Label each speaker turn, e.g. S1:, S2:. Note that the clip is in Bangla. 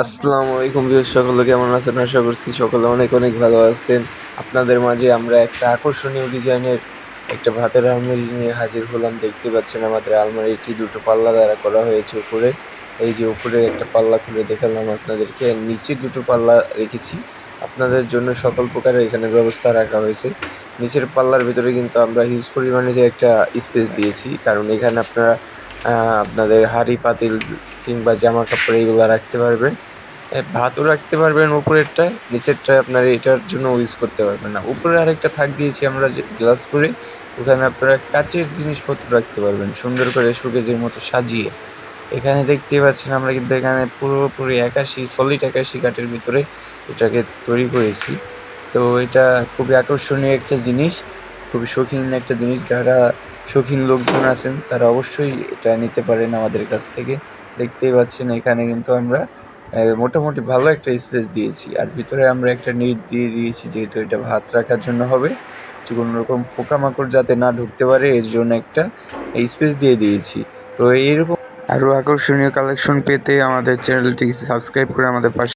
S1: আসসালামু আলাইকুম ভিউয়ার্স, সকলে কেমন আছেন? আশা করছি সকলে অনেক অনেক ভালো আছেন। আপনাদের মাঝে আমরা একটা আকর্ষণীয় ডিজাইনের একটা ভাতের আলমারি নিয়ে হাজির হলাম। দেখতে পাচ্ছেন আমাদের আলমারিটি দুটো পাল্লা দ্বারা করা হয়েছে উপরে। এই যে উপরে একটা পাল্লা খুলে দেখালাম আপনাদেরকে, নিচে দুটো পাল্লা রেখেছি আপনাদের জন্য। সকল প্রকারের এখানে ব্যবস্থা রাখা হয়েছে। নিচের পাল্লার ভিতরে কিন্তু আমরা হিউজ পরিমাণে যে একটা স্পেস দিয়েছি, কারণ এখানে আপনারা আপনাদের হাঁড়ি পাতিল কিংবা জামা কাপড় এগুলো রাখতে পারবেন। ভাতও রাখতে পারবেন উপরেরটায়, নিচেরটায় আপনার এটার জন্য ইউজ করতে পারবেন না। উপরে আরেকটা থাক দিয়েছি আমরা যে গ্লাস করে, ওখানে আপনারা কাচের জিনিসপত্র রাখতে পারবেন সুন্দর করে শোকেজের মতো সাজিয়ে। এখানে দেখতেই পাচ্ছেন আমরা কিন্তু এখানে পুরোপুরি ৮১ সলিড ৮১ কাঠের ভিতরে এটাকে তৈরি করেছি। তো এটা খুবই আকর্ষণীয় একটা জিনিস, খুবই শৌখিন একটা জিনিস। যারা শৌখিন লোকজন আছেন তারা অবশ্যই এটা নিতে পারেন আমাদের কাছ থেকে। দেখতেই পাচ্ছেন এখানে কিন্তু আমরা মোটামুটি ভালো একটা স্পেস দিয়েছি। আর ভিতরে আমরা একটা নেট দিয়ে দিয়েছি, যেহেতু এটা ভাত রাখার জন্য হবে। যে কোনো রকম পোকামাকড় যাতে না ঢুকতে পারে এর জন্য একটা স্পেস দিয়ে দিয়েছি। তো এইরকম আরও আকর্ষণীয় কালেকশন পেতে আমাদের চ্যানেলটি সাবস্ক্রাইব করে আমাদের পাশে